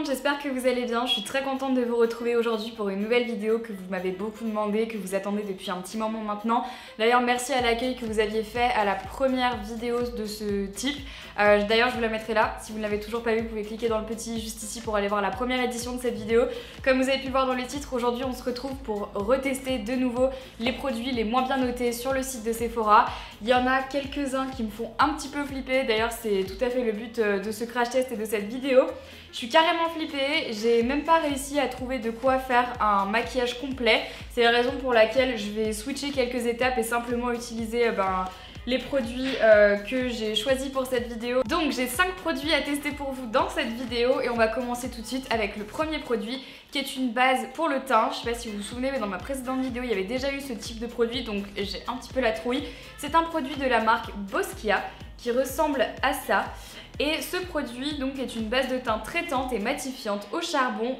monde, j'espère que vous allez bien. Je suis très contente de vous retrouver aujourd'hui pour une nouvelle vidéo que vous m'avez beaucoup demandé, que vous attendez depuis un petit moment maintenant. D'ailleurs, merci à l'accueil que vous aviez fait à la première vidéo de ce type. D'ailleurs, je vous la mettrai là. Si vous ne l'avez toujours pas vu, vous pouvez cliquer dans le petit juste ici pour aller voir la première édition de cette vidéo. Comme vous avez pu le voir dans le titre, aujourd'hui on se retrouve pour retester de nouveau les produits les moins bien notés sur le site de Sephora. Il y en a quelques-uns qui me font un petit peu flipper. D'ailleurs, c'est tout à fait le but de ce crash test et de cette vidéo. Je suis carrément flippée, j'ai même pas réussi à trouver de quoi faire un maquillage complet. C'est la raison pour laquelle je vais switcher quelques étapes et simplement utiliser les produits que j'ai choisis pour cette vidéo. Donc j'ai 5 produits à tester pour vous dans cette vidéo et on va commencer tout de suite avec le premier produit qui est une base pour le teint. Je sais pas si vous vous souvenez, mais dans ma précédente vidéo il y avait déjà eu ce type de produit, donc j'ai un petit peu la trouille. C'est un produit de la marque Boscia qui ressemble à ça. Et ce produit donc est une base de teint traitante et matifiante au charbon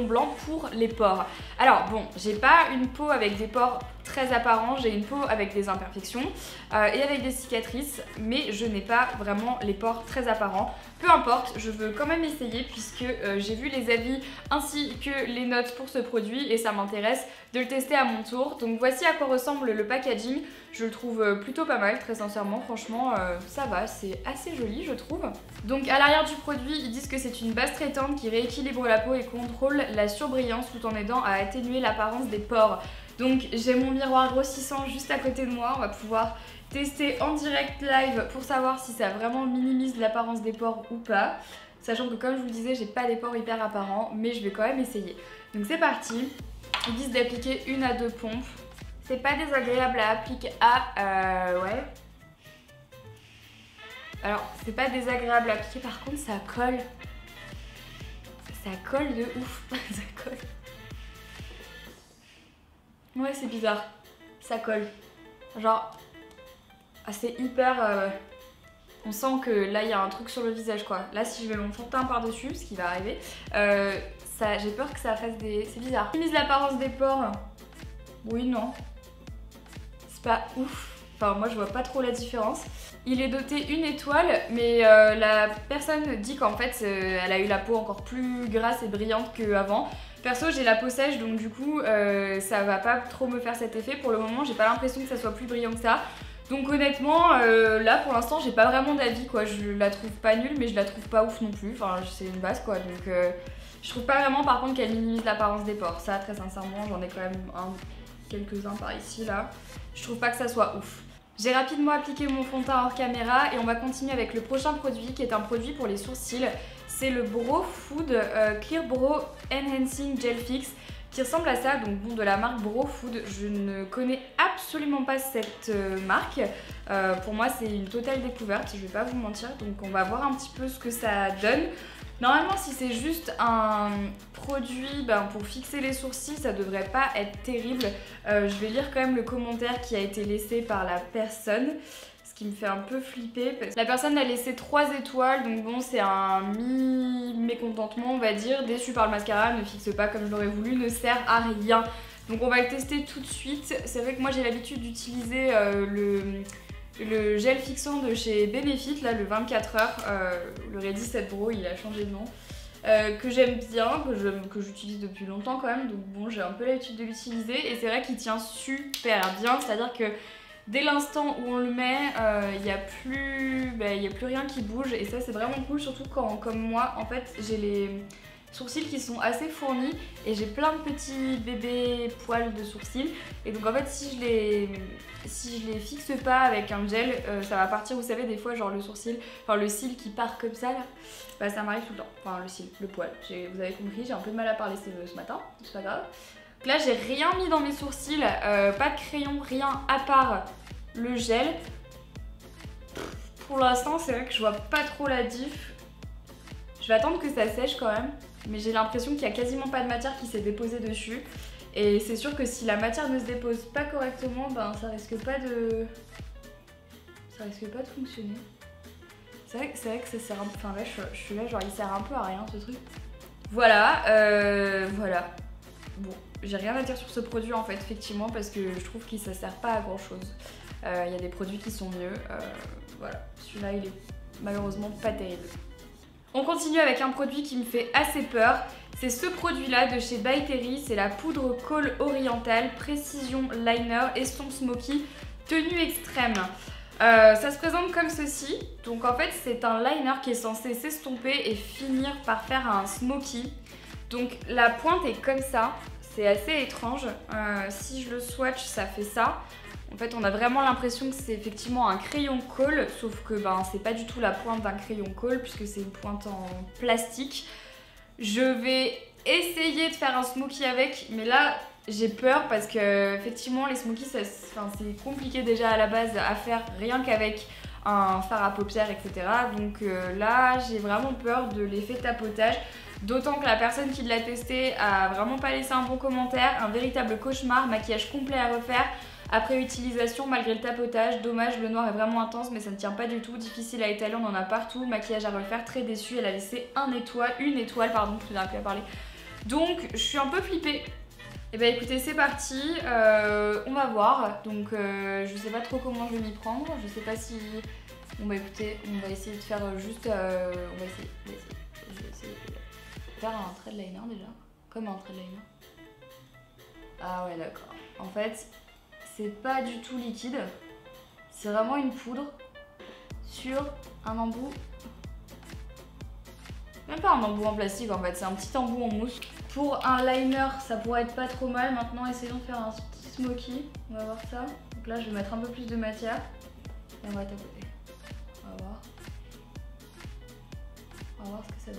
blanc pour les pores. Alors bon, j'ai pas une peau avec des pores très apparents, j'ai une peau avec des imperfections et avec des cicatrices, mais je n'ai pas vraiment les pores très apparents. Peu importe, je veux quand même essayer puisque j'ai vu les avis ainsi que les notes pour ce produit et ça m'intéresse de le tester à mon tour. Donc voici à quoi ressemble le packaging. Je le trouve plutôt pas mal, très sincèrement, franchement ça va, c'est assez joli je trouve. Donc à l'arrière du produit, ils disent que c'est une base traitante qui rééquilibre la peau et contrôle la surbrillance tout en aidant à atténuer l'apparence des pores. Donc j'ai mon miroir grossissant juste à côté de moi, on va pouvoir tester en direct live pour savoir si ça vraiment minimise l'apparence des pores ou pas. Sachant que comme je vous le disais, j'ai pas des pores hyper apparents, mais je vais quand même essayer. Donc c'est parti, ils disent d'appliquer 1 à 2 pompes. C'est pas désagréable à appliquer ouais. Alors c'est pas désagréable à appliquer, par contre ça colle. Ça colle de ouf. Ça colle. Ouais, c'est bizarre. Ça colle. Genre, c'est hyper... on sent que là, il y a un truc sur le visage, quoi. Là, si je mets mon fond de teint par-dessus, ce qui va arriver, j'ai peur que ça fasse des... C'est bizarre. Mise l'apparence des pores. Oui, non. C'est pas ouf. Enfin, moi, je vois pas trop la différence. Il est doté 1 étoile, mais la personne dit qu'en fait, elle a eu la peau encore plus grasse et brillante qu'avant. Perso, j'ai la peau sèche, donc du coup, ça va pas trop me faire cet effet. Pour le moment, j'ai pas l'impression que ça soit plus brillant que ça. Donc honnêtement, là, pour l'instant, j'ai pas vraiment d'avis, quoi. Je la trouve pas nulle, mais je la trouve pas ouf non plus. Enfin, c'est une base, quoi. Donc, je trouve pas vraiment, par contre, qu'elle minimise l'apparence des pores. Ça, très sincèrement, j'en ai quand même quelques-uns par ici, là. Je trouve pas que ça soit ouf. J'ai rapidement appliqué mon fond de teint hors caméra et on va continuer avec le prochain produit qui est un produit pour les sourcils. C'est le Brow Food Clear Brow Enhancing Gel Fix qui ressemble à ça, donc bon, de la marque Brow Food. Je ne connais absolument pas cette marque. Pour moi, c'est une totale découverte, je vais pas vous mentir. Donc on va voir un petit peu ce que ça donne. Normalement, si c'est juste un produit pour fixer les sourcils, ça devrait pas être terrible. Je vais lire quand même le commentaire qui a été laissé par la personne, ce qui me fait un peu flipper. Parce que la personne a laissé 3 étoiles, donc bon, c'est un mi-mécontentement, on va dire. Déçu par le mascara, ne fixe pas comme je l'aurais voulu, ne sert à rien. Donc on va le tester tout de suite. C'est vrai que moi j'ai l'habitude d'utiliser le gel fixant de chez Benefit, là, le 24 heures, le Ready Set Brow, il a changé de nom, que j'aime bien, que j'utilise depuis longtemps quand même, donc bon, j'ai un peu l'habitude de l'utiliser et c'est vrai qu'il tient super bien, c'est-à-dire que dès l'instant où on le met, il n'y a plus rien qui bouge et ça c'est vraiment cool, surtout quand, comme moi, en fait, j'ai les sourcils qui sont assez fournis et j'ai plein de petits bébés poils de sourcils et donc en fait si je les fixe pas avec un gel, ça va partir, vous savez, des fois genre le sourcil, enfin le cil qui part comme ça là, ça m'arrive tout le temps, enfin le cil, le poil, vous avez compris, j'ai un peu de mal à parler ce matin, c'est pas grave. Donc là j'ai rien mis dans mes sourcils, pas de crayon, rien à part le gel. Pour l'instant c'est vrai que je vois pas trop la diff. Je vais attendre que ça sèche quand même, mais j'ai l'impression qu'il y a quasiment pas de matière qui s'est déposée dessus. Et c'est sûr que si la matière ne se dépose pas correctement, ça risque pas de fonctionner. C'est vrai que ça sert un peu... Enfin là, je suis là, genre il sert un peu à rien ce truc. Voilà, voilà. Bon, j'ai rien à dire sur ce produit en fait, effectivement, parce que je trouve que ça sert pas à grand chose. Il y a des produits qui sont mieux. Voilà, celui-là il est malheureusement pas terrible. On continue avec un produit qui me fait assez peur. C'est ce produit-là de chez By Terry, c'est la poudre Kohl Oriental Précision Liner Estompe Smoky Tenue Extrême. Ça se présente comme ceci. Donc en fait c'est un liner qui est censé s'estomper et finir par faire un smoky. Donc la pointe est comme ça, c'est assez étrange. Si je le swatch ça fait ça. En fait on a vraiment l'impression que c'est effectivement un crayon Kohl, sauf que c'est pas du tout la pointe d'un crayon Kohl puisque c'est une pointe en plastique. Je vais essayer de faire un smoky avec, mais là j'ai peur parce que effectivement les smokies c'est compliqué déjà à la base à faire rien qu'avec un fard à paupières etc. Donc là j'ai vraiment peur de l'effet tapotage, d'autant que la personne qui l'a testé a vraiment pas laissé un bon commentaire, un véritable cauchemar, maquillage complet à refaire après utilisation malgré le tapotage, dommage, le noir est vraiment intense mais ça ne tient pas du tout, difficile à étaler, on en a partout, maquillage à refaire, très déçu, elle a laissé une étoile pardon, je n'arrive plus à parler. Donc je suis un peu flippée. Et bah écoutez c'est parti, on va voir, donc je sais pas trop comment je vais m'y prendre, je sais pas si... Bon bah écoutez, on va essayer de faire juste... je vais essayer de faire un thread liner déjà, comme un thread liner. Ah ouais d'accord, en fait c'est pas du tout liquide, c'est vraiment une poudre sur un embout, même pas un embout en plastique en fait, c'est un petit embout en mousse. Pour un liner ça pourrait être pas trop mal. Maintenant essayons de faire un petit smoky, on va voir ça. Donc là je vais mettre un peu plus de matière et on va tapoter, on va voir ce que ça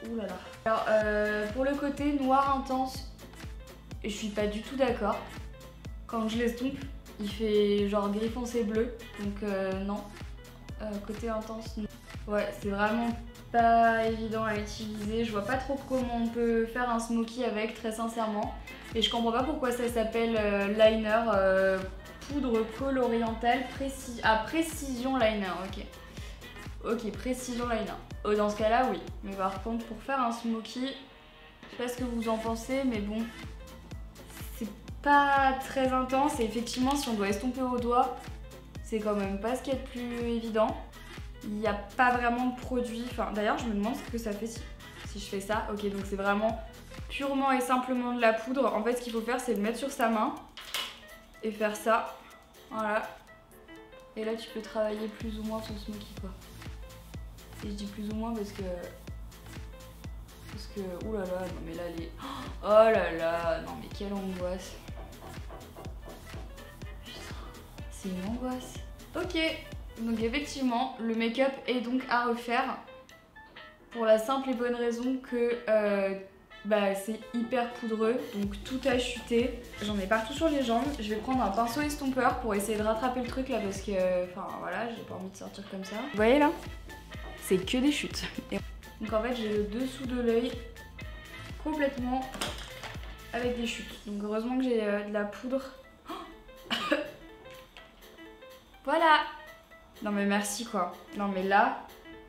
donne. Ouh là là. Alors pour le côté noir intense, je suis pas du tout d'accord. Quand je l'estompe, il fait genre gris foncé bleu, donc non. Côté intense, non. Ouais, c'est vraiment pas évident à utiliser. Je vois pas trop comment on peut faire un smoky avec, très sincèrement. Et je comprends pas pourquoi ça s'appelle liner poudre Kohl Oriental précision liner. Ok, précision liner. Dans ce cas-là, oui. Mais par contre, pour faire un smoky, je sais pas ce que vous en pensez, mais bon, c'est pas très intense. Et effectivement, si on doit estomper au doigt, c'est quand même pas ce qu'il y a de plus évident. Il n'y a pas vraiment de produit. Enfin, d'ailleurs, je me demande ce que ça fait si je fais ça. Ok, donc c'est vraiment purement et simplement de la poudre. En fait, ce qu'il faut faire, c'est le mettre sur sa main et faire ça. Voilà. Et là, tu peux travailler plus ou moins ton smoky, quoi. Et je dis plus ou moins parce que... Ouh là là, non mais là, oh là là, non mais quelle angoisse. Putain, c'est une angoisse. Ok. Donc effectivement, le make-up est donc à refaire pour la simple et bonne raison que c'est hyper poudreux, donc tout a chuté. J'en ai partout sur les jambes. Je vais prendre un pinceau estompeur pour essayer de rattraper le truc là parce que, enfin voilà, j'ai pas envie de sortir comme ça. Vous voyez là? C'est que des chutes. Donc en fait, j'ai le dessous de l'œil complètement avec des chutes. Donc heureusement que j'ai de la poudre. Voilà! Non mais merci quoi. Non mais là,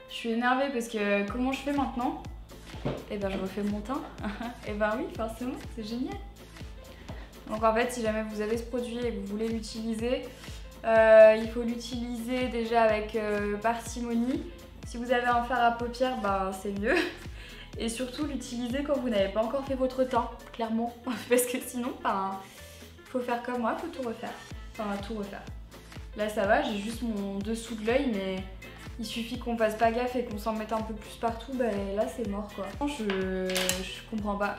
je suis énervée parce que comment je fais maintenant? Eh ben je refais mon teint. Eh ben oui, forcément, c'est génial. Donc en fait, si jamais vous avez ce produit et que vous voulez l'utiliser, il faut l'utiliser déjà avec parcimonie. Si vous avez un fard à paupières, c'est mieux. Et surtout l'utiliser quand vous n'avez pas encore fait votre teint, clairement. Parce que sinon, il faut faire comme moi, il faut tout refaire. Enfin, tout refaire. Là ça va, j'ai juste mon dessous de l'œil, mais il suffit qu'on fasse pas gaffe et qu'on s'en mette un peu plus partout, là c'est mort quoi. Je comprends pas.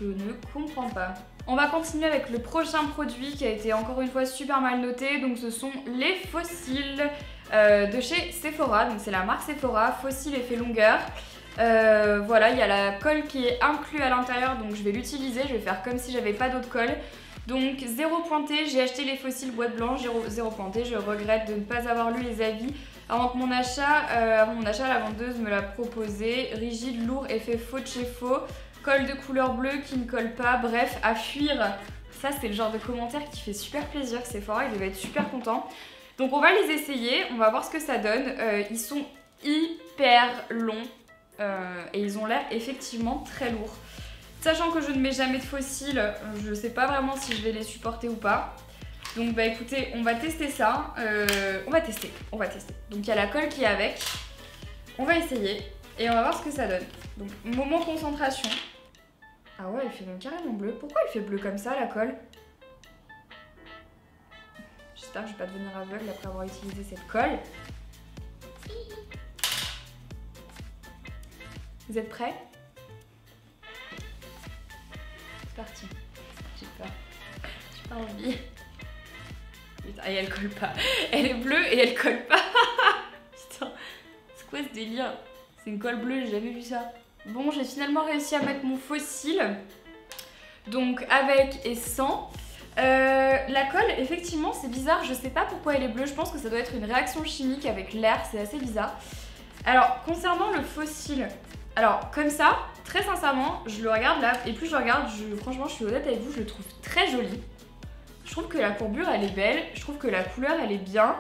Je ne comprends pas. On va continuer avec le prochain produit qui a été encore une fois super mal noté. Donc ce sont les fossiles de chez Sephora. Donc c'est la marque Sephora, fossile effet longueur. Voilà, il y a la colle qui est inclue à l'intérieur, donc je vais l'utiliser. Je vais faire comme si j'avais pas d'autre colle. Donc zéro pointé, j'ai acheté les fossiles boîte blanche, zéro pointé, je regrette de ne pas avoir lu les avis. Avant mon achat, la vendeuse me l'a proposé, rigide, lourd, effet faux de chez faux, colle de couleur bleue qui ne colle pas, bref, à fuir. Ça c'est le genre de commentaire qui fait super plaisir, Sephora, ils devaient être super contents. Donc on va les essayer, on va voir ce que ça donne. Ils sont hyper longs et ils ont l'air effectivement très lourds. Sachant que je ne mets jamais de fossiles, je sais pas vraiment si je vais les supporter ou pas. Donc bah écoutez, on va tester ça. On va tester. Donc il y a la colle qui est avec. On va essayer et on va voir ce que ça donne. Donc moment concentration. Ah ouais, elle fait même carrément bleu. Pourquoi elle fait bleu comme ça la colle? J'espère que je vais pas devenir aveugle après avoir utilisé cette colle. Vous êtes prêts? C'est parti. J'ai peur. J'ai pas envie. Putain, et elle colle pas. Elle est bleue et elle colle pas. Putain, c'est quoi ce délire? C'est une colle bleue, j'ai jamais vu ça. Bon, j'ai finalement réussi à mettre mon fossile. Donc avec et sans. La colle, effectivement, c'est bizarre. Je sais pas pourquoi elle est bleue. Je pense que ça doit être une réaction chimique avec l'air. C'est assez bizarre. Alors, concernant le fossile, alors comme ça, très sincèrement, je le regarde là. Et plus je le regarde, franchement, je suis honnête avec vous, je le trouve très joli. Je trouve que la courbure, elle est belle. Je trouve que la couleur, elle est bien.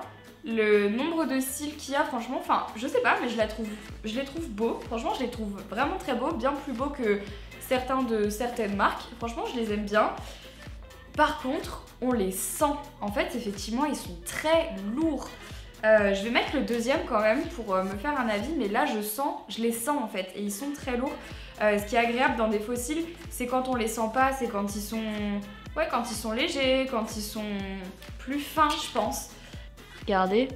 Le nombre de cils qu'il y a, franchement, enfin, je sais pas, mais je les trouve beaux. Franchement, je les trouve vraiment très beaux. Bien plus beaux que certains de certaines marques. Franchement, je les aime bien. Par contre, on les sent. En fait, effectivement, ils sont très lourds. Je vais mettre le deuxième quand même pour me faire un avis, mais là, je les sens en fait, et ils sont très lourds. Ce qui est agréable dans des fossiles, c'est quand on les sent pas, c'est quand ils sont, ouais, quand ils sont légers, quand ils sont plus fins, je pense. Regardez,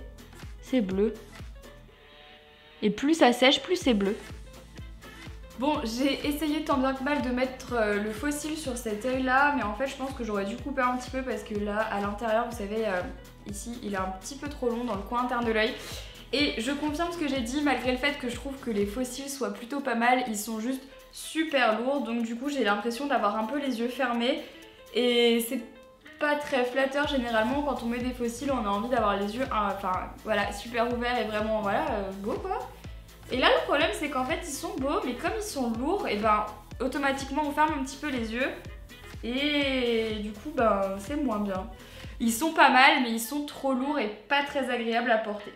c'est bleu. Et plus ça sèche, plus c'est bleu. Bon, j'ai essayé tant bien que mal de mettre le fossile sur cet œil là, mais en fait je pense que j'aurais dû couper un petit peu parce que là à l'intérieur, vous savez, ici il est un petit peu trop long dans le coin interne de l'œil. Et je confirme ce que j'ai dit, malgré le fait que je trouve que les fossiles soient plutôt pas mal, ils sont juste super lourds, donc du coup j'ai l'impression d'avoir un peu les yeux fermés et c'est pas très flatteur généralement quand on met des fossiles, on a envie d'avoir les yeux, enfin voilà, super ouverts et vraiment voilà, beau quoi. Et là le problème c'est qu'en fait ils sont beaux mais comme ils sont lourds et ben automatiquement on ferme un petit peu les yeux et du coup ben c'est moins bien. Ils sont pas mal mais ils sont trop lourds et pas très agréables à porter.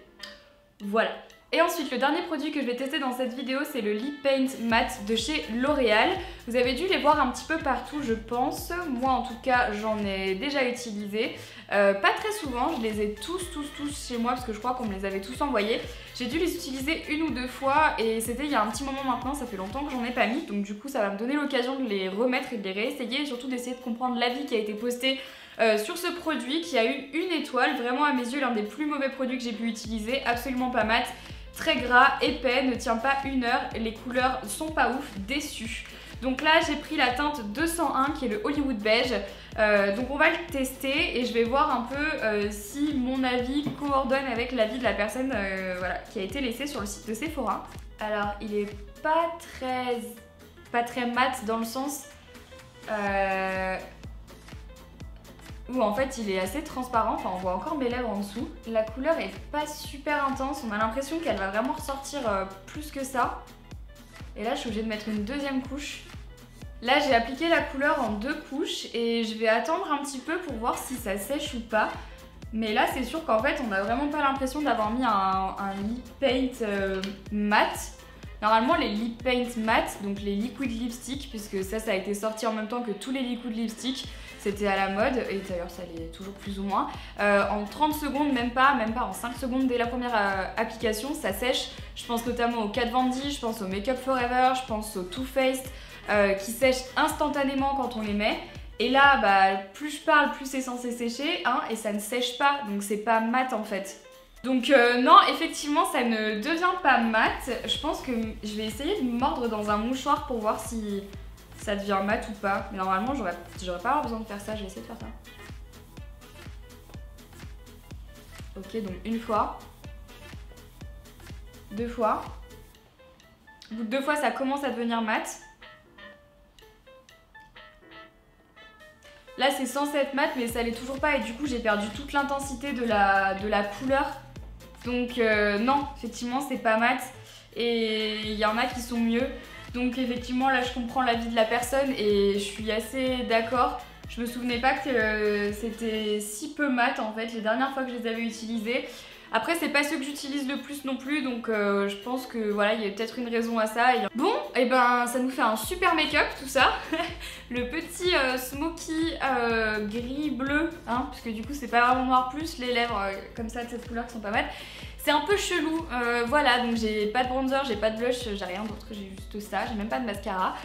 Voilà. Et ensuite le dernier produit que je vais tester dans cette vidéo c'est le Lip Paint Matte de chez L'Oréal. Vous avez dû les voir un petit peu partout je pense. Moi en tout cas j'en ai déjà utilisé. Pas très souvent, je les ai tous chez moi parce que je crois qu'on me les avait tous envoyés. J'ai dû les utiliser une ou deux fois et c'était il y a un petit moment maintenant, ça fait longtemps que j'en ai pas mis. Donc du coup ça va me donner l'occasion de les remettre et de les réessayer et surtout d'essayer de comprendre l'avis qui a été posté sur ce produit qui a eu une étoile. Vraiment à mes yeux l'un des plus mauvais produits que j'ai pu utiliser, absolument pas mat. Très gras, épais, ne tient pas une heure, les couleurs sont pas ouf, déçues. Donc là j'ai pris la teinte 201 qui est le Hollywood Beige. Donc on va le tester et je vais voir un peu si mon avis coordonne avec l'avis de la personne voilà, qui a été laissée sur le site de Sephora. Alors il est pas très mat dans le sens où en fait il est assez transparent, enfin on voit encore mes lèvres en dessous. La couleur est pas super intense, on a l'impression qu'elle va vraiment ressortir plus que ça. Et là je suis obligée de mettre une deuxième couche. Là j'ai appliqué la couleur en 2 couches et je vais attendre un petit peu pour voir si ça sèche ou pas. Mais là c'est sûr qu'en fait on n'a vraiment pas l'impression d'avoir mis un lip paint mat. Normalement les lip paint mat, donc les liquid lipstick, puisque ça a été sorti en même temps que tous les liquid lipstick, c'était à la mode et d'ailleurs ça l'est toujours plus ou moins. En 30 secondes, même pas en 5 secondes dès la première application, ça sèche. Je pense notamment au Kat Von D, je pense au Make Up Forever, je pense au Too Faced qui sèchent instantanément quand on les met. Et là, bah, plus je parle, plus c'est censé sécher hein, et ça ne sèche pas, donc c'est pas mat en fait. Donc non, effectivement, ça ne devient pas mat. Je pense que je vais essayer de me mordre dans un mouchoir pour voir si ça devient mat ou pas. Mais normalement, j'aurais pas besoin de faire ça, je vais essayer de faire ça. Ok, donc une fois. 2 fois. Au bout de 2 fois, ça commence à devenir mat. Là, c'est censé être mat, mais ça l'est toujours pas. Et du coup, j'ai perdu toute l'intensité de la couleur. Donc non, effectivement, c'est pas mat. Et il y en a qui sont mieux. Donc effectivement, là, je comprends l'avis de la personne et je suis assez d'accord. Je me souvenais pas que c'était si peu mat, en fait, les dernières fois que je les avais utilisés. Après c'est pas ceux que j'utilise le plus non plus, donc je pense que voilà, il y a peut-être une raison à ça. Bon, et ben ça nous fait un super make-up tout ça. Le petit smoky gris bleu, hein, parce que du coup c'est pas vraiment noir, plus les lèvres comme ça de cette couleur qui sont pas mal. C'est un peu chelou, voilà, donc j'ai pas de bronzer, j'ai pas de blush, j'ai rien d'autre, j'ai juste ça, j'ai même pas de mascara.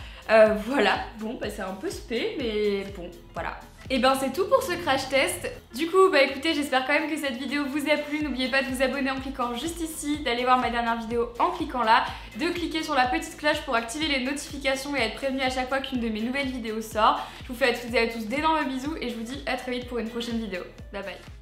Voilà, bon bah c'est un peu spé, mais bon, voilà. Et ben c'est tout pour ce crash test. Du coup bah écoutez, j'espère quand même que cette vidéo vous a plu. N'oubliez pas de vous abonner en cliquant juste ici, d'aller voir ma dernière vidéo en cliquant là, de cliquer sur la petite cloche pour activer les notifications et être prévenu à chaque fois qu'une de mes nouvelles vidéos sort. Je vous fais à toutes et à tous d'énormes bisous et je vous dis à très vite pour une prochaine vidéo. Bye bye.